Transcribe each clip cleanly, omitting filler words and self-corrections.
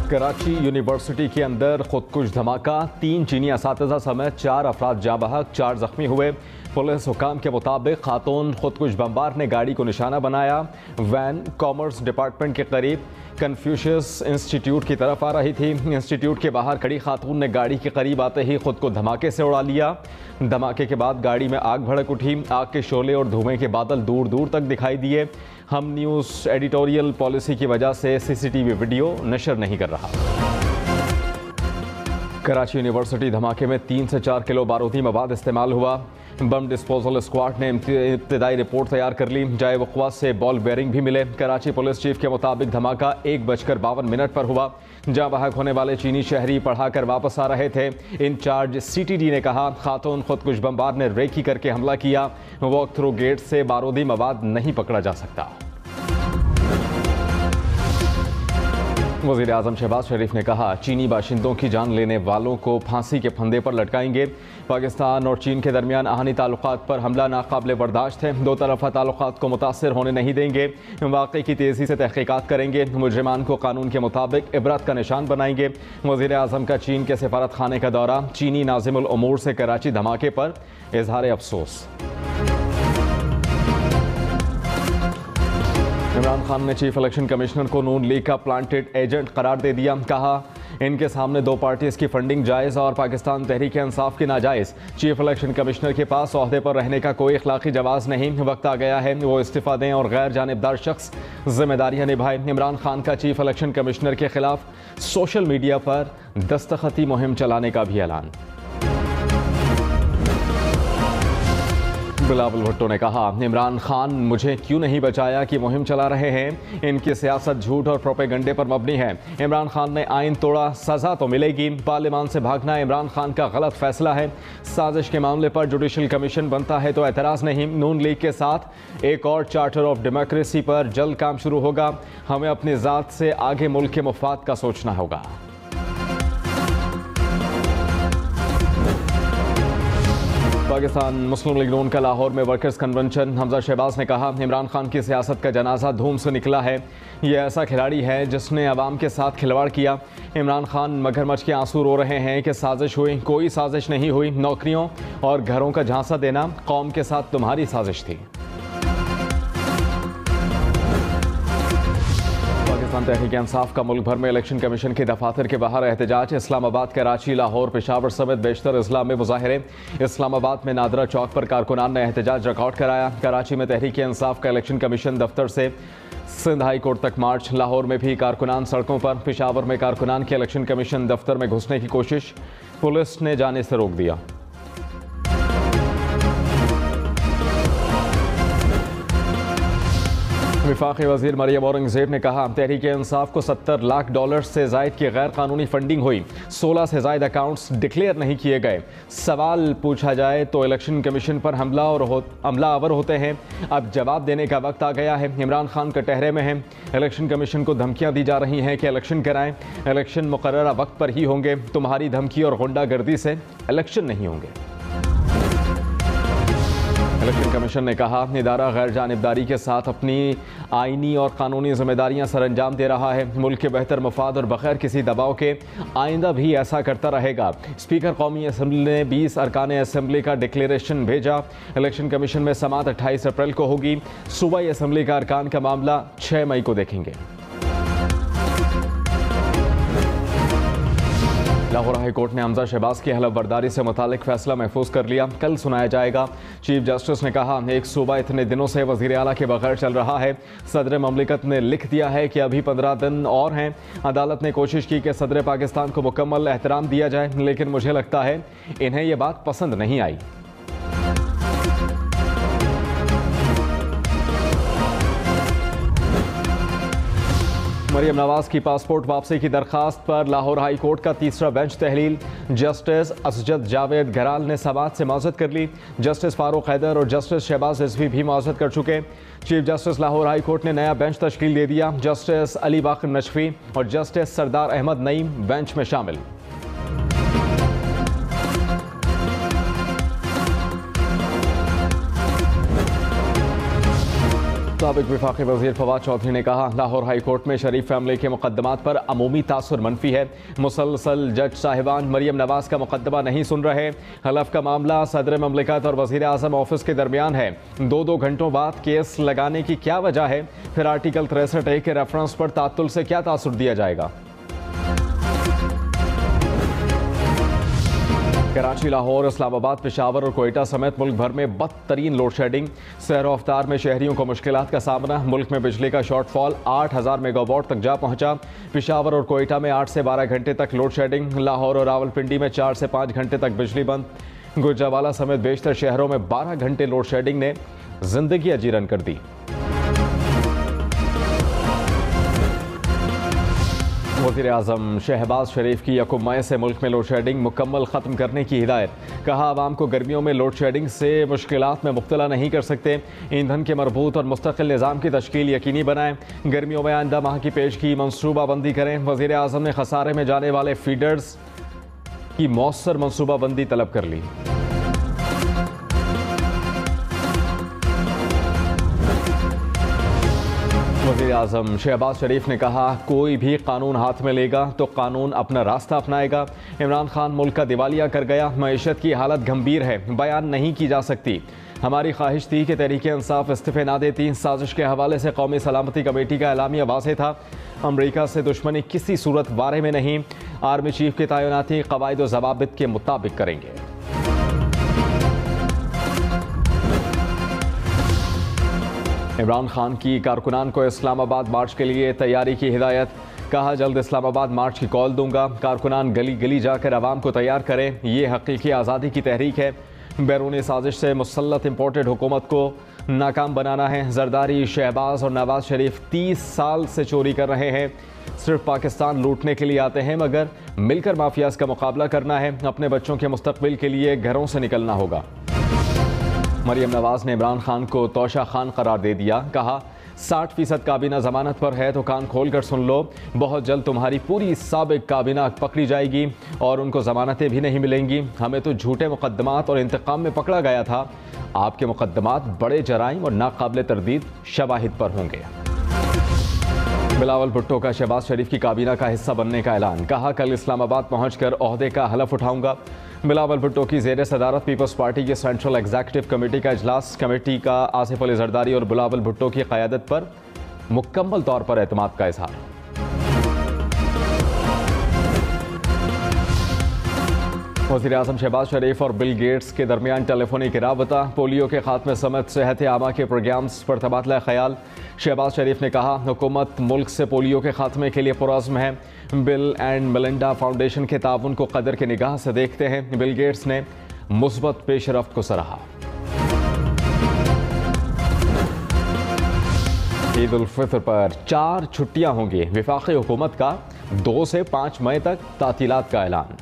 Karachi university के अंदर खुदकुश धमाका, 3 चीनी असातिज़ा समेत 4 अफराद जाँ बहक, 4 जख्मी हुए। पुलिस हुकाम के मुताबिक खातून खुदकुश बमबार ने गाड़ी को निशाना बनाया। वैन कॉमर्स डिपार्टमेंट के करीब कन्फ्यूशियस इंस्टीट्यूट की तरफ आ रही थी। इंस्टीट्यूट के बाहर खड़ी खातून ने गाड़ी के करीब आते ही खुद को धमाके से उड़ा लिया। धमाके के बाद गाड़ी में आग भड़क उठी। आग के शोले और धुएं के बादल दूर दूर तक दिखाई दिए। हम न्यूज़ एडिटोरियल पॉलिसी की वजह से सीसीटीवी वीडियो नशर नहीं कर रहा। कराची यूनिवर्सिटी धमाके में 3 से 4 किलो बारूदी मवाद इस्तेमाल हुआ। बम डिस्पोजल स्क्वाड ने इब्तिदाई रिपोर्ट तैयार कर ली। जाए वक़्वा से बॉल बेयरिंग भी मिले। कराची पुलिस चीफ के मुताबिक धमाका 1:52 पर हुआ। जाँ बहक होने वाले चीनी शहरी पढ़ाकर वापस आ रहे थे। इंचार्ज CTD ने कहा, खातून खुदकुश बमबार ने रेकी करके हमला किया। वॉक थ्रू गेट से बारूदी मवाद नहीं पकड़ा जा सकता। वज़ीर आज़म शहबाज शरीफ ने कहा, चीनी बाशिंदों की जान लेने वालों को फांसी के फंदे पर लटकाएंगे। पाकिस्तान और चीन के दरमियान आहनी ताल्लुकात पर हमला नाकाबिले बर्दाश्त है। दो तरफ़ा ताल्लुकात को मुतासिर होने नहीं देंगे। वाक़े की तेज़ी से तहक़ीक़ात करेंगे। मुजरिमान को कानून के मुताबिक इबरत का निशान बनाएंगे। वज़ीर आज़म का चीन के सफारत खाने का दौरा। चीनी नाज़िमुल उमूर से कराची धमाके पर इज़हार अफसोस। इमरान खान ने चीफ इलेक्शन कमिश्नर को नून लीग का प्लांटेड एजेंट करार दे दिया। कहा, इनके सामने 2 पार्टीज की फंडिंग जायज़ और पाकिस्तान तहरीक इंसाफ की नाजायज़। चीफ इलेक्शन कमिश्नर के पास ओहदे पर रहने का कोई अखलाकी जवाज़ नहीं। वक्त आ गया है वो इस्तीफ़ा दें और गैर जानिबदार शख्स जिम्मेदारियाँ निभाए। इमरान खान का चीफ इलेक्शन कमिश्नर के खिलाफ सोशल मीडिया पर दस्तखती मुहिम चलाने का भी ऐलान। बिलावल भुट्टो ने कहा, इमरान खान मुझे क्यों नहीं बचाया की मुहिम चला रहे हैं। इनकी सियासत झूठ और प्रोपेगंडे पर मबनी है। इमरान खान ने आइन तोड़ा, सज़ा तो मिलेगी। पार्लियामान से भागना इमरान खान का गलत फैसला है। साजिश के मामले पर जुडिशल कमीशन बनता है तो एतराज़ नहीं। नून लीग के साथ एक और चार्टर ऑफ डेमोक्रेसी पर जल्द काम शुरू होगा। हमें अपनी ज़ात से आगे मुल्क के मुफाद का सोचना होगा। पाकिस्तान मुस्लिम लीग नून का लाहौर में वर्कर्स कन्वेंशन। हमजा शहबाज ने कहा, इमरान खान की सियासत का जनाजा धूम से निकला है। ये ऐसा खिलाड़ी है जिसने अवाम के साथ खिलवाड़ किया। इमरान खान मगरमच्छ के आंसू रो रहे हैं कि साजिश हुई। कोई साजिश नहीं हुई। नौकरियों और घरों का झांसा देना कौम के साथ तुम्हारी साजिश थी। तहरीक इंसाफ का मुल्क भर में इलेक्शन कमीशन के दफातर के बाहर एहतजाज। इस्लामाबाद, कराची, लाहौर, पेशावर समेत बेशतर अजला में मुजाहरे। इस्लामाबाद में नादरा चौक पर कारकुनान ने एहतजाज रिकॉर्ड कराया। कराची में तहरीक इंसाफ का इलेक्शन कमीशन दफ्तर से सिंध हाई कोर्ट तक मार्च। लाहौर में भी कारकुनान सड़कों पर। पेशावर में कारकुनान के इलेक्शन कमीशन दफ्तर में घुसने की कोशिश, पुलिस ने जाने से रोक दिया। वफाकी वज़ीर मरियम औरंगज़ेब ने कहा, तहरीक इंसाफ को $70 लाख से ज़ायद की गैर कानूनी फंडिंग हुई। 16 से ज़ायद अकाउंट्स डिक्लेयर नहीं किए गए। सवाल पूछा जाए तो इलेक्शन कमीशन पर हमला आवर होते हैं। अब जवाब देने का वक्त आ गया है। इमरान खान कटहरे में हैं। इलेक्शन कमीशन को धमकियाँ दी जा रही हैं कि इलेक्शन कराएं। इलेक्शन मुकर्ररा वक्त पर ही होंगे। तुम्हारी धमकी और गुंडागर्दी से इलेक्शन नहीं होंगे। इलेक्शन कमीशन ने कहा, इदारा गैर जानिबदारी के साथ अपनी आइनी और कानूनी जिम्मेदारियां सरअंजाम दे रहा है। मुल्क के बेहतर मफाद और बगैर किसी दबाव के आइंदा भी ऐसा करता रहेगा। स्पीकर कौमी असम्बली ने 20 अरकान असम्बली का डिक्लेरेशन भेजा। इलेक्शन कमीशन में समाअत 28 अप्रैल को होगी। सूबाई असम्बली का अरकान का मामला 6 मई को देखेंगे। लाहौर हाई कोर्ट ने हमजा शहबाज की हलफ बर्दारी से मुतालिक फैसला महफूज कर लिया। कल सुनाया जाएगा। चीफ जस्टिस ने कहा, एक सूबा इतने दिनों से वज़ीर आला के बगैर चल रहा है। सदर ममलिकत ने लिख दिया है कि अभी 15 दिन और हैं। अदालत ने कोशिश की कि सदर पाकिस्तान को मुकम्मल एहतराम दिया जाए, लेकिन मुझे लगता है इन्हें यह बात पसंद नहीं आई। मरियम नवाज की पासपोर्ट वापसी की दरखास्त पर लाहौर हाई कोर्ट का तीसरा बेंच तहलील। जस्टिस असजद जावेद घराल ने समाअत से मौजूद कर ली। जस्टिस फारूक हैदर और जस्टिस शहबाज रिजवी भी मौजूद कर चुके। Chief justice Lahore high court ने नया बेंच तश्कील दे दिया। जस्टिस अली बाकर नशफी और जस्टिस सरदार अहमद नईम बेंच में शामिल। साबिक वफाकी वज़ीर फवाद चौधरी ने कहा, लाहौर हाई कोर्ट में शरीफ फैमिली के मुकदमात पर अमूमी तासुर मनफी है। मुसलसल जज साहिबान मरियम नवाज का मुकदमा नहीं सुन रहे। हलफ का मामला सदर ममलिकत और वज़ीर आज़म ऑफिस के दरमियान है। दो घंटों बाद केस लगाने की क्या वजह है? फिर आर्टिकल 63A के रेफरेंस पर तातुल से क्या तासुर दिया जाएगा? कराची, लाहौर, इस्लामाबाद, पेशावर और कोयटा समेत मुल्क भर में बदतरीन लोड शेडिंग। सहर अफ्तार में शहरियों को मुश्किलात का सामना। मुल्क में बिजली का शॉर्टफॉल 8000 मेगावाट तक जा पहुंचा। पेशावर और कोयटा में 8 से 12 घंटे तक लोड शेडिंग। लाहौर और रावलपिंडी में 4 से 5 घंटे तक बिजली बंद। गुजरावाला समेत बेशतर शहरों में 12 घंटे लोड शेडिंग ने जिंदगी अजीरन कर दी। वज़ीर आज़म शहबाज शरीफ की यकम मई से मुल्क में लोड शेडिंग मुकम्मल ख़त्म करने की हिदायत। कहा, आवाम को गर्मियों में लोड शेडिंग से मुश्किलात में मुब्तला नहीं कर सकते। ईंधन के मरबूत और मुस्तकिल निज़ाम की तश्कील यकीनी बनाएं। गर्मियों में आइंदा माह की पेशगी मनसूबाबंदी करें। वज़ीर आज़म ने खसारे में जाने वाले फीडर्स की मौसर मनसूबाबंदी तलब कर ली। वज़ीर आज़म शहबाज शरीफ ने कहा, कोई भी कानून हाथ में लेगा तो कानून अपना रास्ता अपनाएगा। इमरान खान मुल्क का दिवालिया कर गया। मईशत की हालत गंभीर है, बयान नहीं की जा सकती। हमारी ख्वाहिश थी कि तहरीक इंसाफ इस्तीफे ना देती। साजिश के हवाले से कौमी सलामती कमेटी का एलामिया वाज़ेह था। अमरीका से दुश्मनी किसी सूरत बारे में नहीं। आर्मी चीफ की तैनाती क़वाइद व ज़वाबित के मुताबिक करेंगे। इमरान खान की कारकुनान को इस्लामाबाद मार्च के लिए तैयारी की हिदायत। कहा, जल्द इस्लामाबाद मार्च की कॉल दूंगा। कारकुनान गली गली जाकर आवाम को तैयार करें। ये हकीकी आज़ादी की तहरीक है। बैरूनी साजिश से मुसल्लत इम्पोर्टेड हुकूमत को नाकाम बनाना है। जरदारी, शहबाज और नवाज शरीफ 30 साल से चोरी कर रहे हैं। सिर्फ पाकिस्तान लूटने के लिए आते हैं, मगर मिलकर माफियाज का मुकाबला करना है। अपने बच्चों के मुस्तकबिल के लिए घरों से निकलना होगा। मरियम नवाज ने इमरान खान को तोशा खान करार दे दिया। कहा, 60% काबीना जमानत पर है तो कान खोल कर सुन लो। बहुत जल्द तुम्हारी पूरी साबिक काबीना पकड़ी जाएगी और उनको जमानतें भी नहीं मिलेंगी। हमें तो झूठे मुकदमात और इंतकाम में पकड़ा गया था। आपके मुकदमात बड़े जराइम और नाकाबिल तरदीद शवाहिद पर होंगे। बिलावल भुट्टो का शहबाज शरीफ की काबीना का हिस्सा बनने का ऐलान। कहा, कल इस्लामाबाद पहुंचकर ओहदे का हलफ उठाऊंगा। बिलावल भुट्टो की ज़ेर सदारत पीपल्स पार्टी की सेंट्रल एग्जीक्यूटिव कमेटी का इजलास। कमेटी का आसिफ अली जरदारी और बिलावल भुट्टो की क़यादत पर मुकम्मल तौर पर एतमाद का इजहार। वज़ीर आज़म शहबाज शरीफ और बिल गेट्स के दरमियान टेलीफोनिक राबता। पोलियो के खात्मे समेत सेहत आमा के प्रोग्राम्स पर तबादला ख्याल। शहबाज शरीफ ने कहा, हुकूमत मुल्क से पोलियो के खात्मे के लिए पुरअज़्म है। बिल एंड मेलिंडा फाउंडेशन के ताउन को कदर की निगाह से देखते हैं। बिल गेट्स ने मुस्बत पेशरफ्त को सराहा। ईद उल फितर पर 4 छुट्टियां होंगी। वफाकी हुकूमत का 2 से 5 मई तक तातीलात का ऐलान।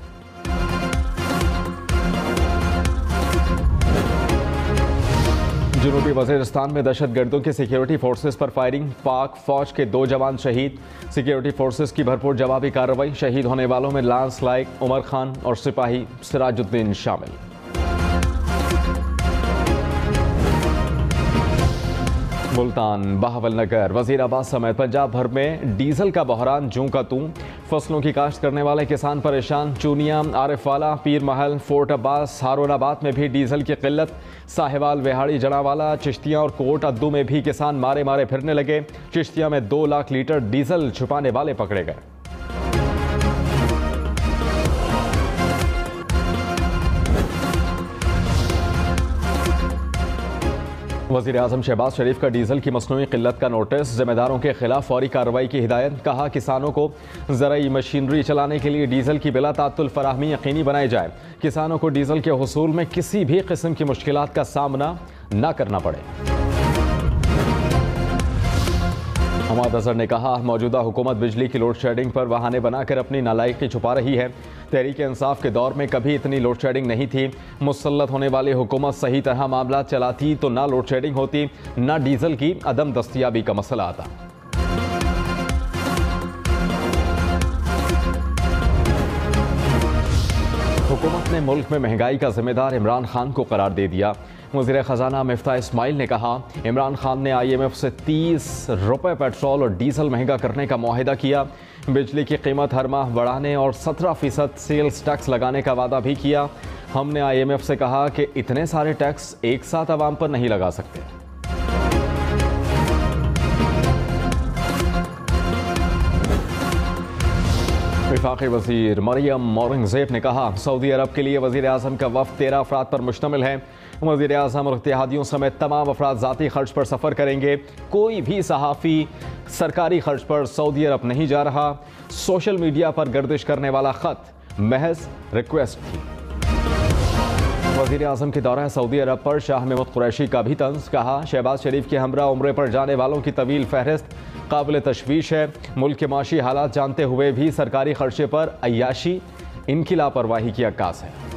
जनूबी वज़ीरिस्तान में दहशतगर्दों की सिक्योरिटी फोर्सेस पर फायरिंग। पाक फौज के 2 जवान शहीद। सिक्योरिटी फोर्सेस की भरपूर जवाबी कार्रवाई। शहीद होने वालों में लांस लाइक उमर खान और सिपाही सिराजुद्दीन शामिल। मुल्तान, बहावलनगर, वजीराबाद समेत पंजाब भर में डीजल का बहरान जूं का तूं। फसलों की काश्त करने वाले किसान परेशान। चूनिया, आरिफवाला, पीर महल, फोर्ट अब्बास, हारूनाबाद में भी डीजल की किल्लत। साहिवाल, वेहाड़ी, जनावाला, चिश्तिया और कोट अद्दू में भी किसान मारे मारे फिरने लगे। चिश्तिया में 2 लाख लीटर डीजल छुपाने वाले पकड़े गए। वज़ीर आज़म शहबाज शरीफ का डीजल की मसनूई किल्लत का नोटिस। जिम्मेदारों के खिलाफ फौरी कार्रवाई की हिदायत। कहा, किसानों को ज़राई मशीनरी चलाने के लिए डीजल की बिला तात्तुल फराहमी यकीनी बनाई जाए। किसानों को डीजल के हुसूल में किसी भी किस्म की मुश्किलात का सामना न करना पड़े। हमाद अजहर ने कहा, मौजूदा हुकूमत बिजली की लोड शेडिंग पर बहाने बनाकर अपनी नालायकी छुपा रही है। तहरीक इंसाफ के दौर में कभी इतनी लोड शेडिंग नहीं थी। मुसल्लत होने वाली हुकूमत सही तरह मामला चलाती तो ना लोड शेडिंग होती, ना डीजल की अदम दस्तियाबी का मसला आता। हुकूमत ने मुल्क में महंगाई का जिम्मेदार इमरान खान को करार दे दिया। वज़ीर ख़जाना मिफ्ता इस्माइल ने कहा, इमरान खान ने IMF से 30 रुपये पेट्रोल और डीजल महंगा करने का मुआहिदा किया। बिजली की कीमत हर माह बढ़ाने और 17% सेल्स टैक्स लगाने का वादा भी किया। हमने IMF से कहा कि इतने सारे टैक्स एक साथ आवाम पर नहीं लगा सकते। वफाकी वज़ीर मरियम औरंगज़ेब ने कहा, सऊदी अरब के लिए वज़ीर आज़म का वफ़द 13 अफराद पर मुश्तमिल है। वज़ीर आज़म और इत्तेहादियों समेत तमाम अफराद ज़ाती खर्च पर सफ़र करेंगे। कोई भी सहाफ़ी सरकारी खर्च पर सऊदी अरब नहीं जा रहा। सोशल मीडिया पर गर्दिश करने वाला ख़त महज रिक्वेस्ट थी। वज़ीर आज़म के दौरा सऊदी अरब पर शाह महमूद कुरैशी का भी तंज़। कहा, शहबाज शरीफ के हमरा उम्रे पर जाने वालों की तवील फहरिस्त काबिल तशवीश है। मुल्क के माशी हालात जानते हुए भी सरकारी खर्चे पर अय्याशी इनकी लापरवाही की अक्कास है।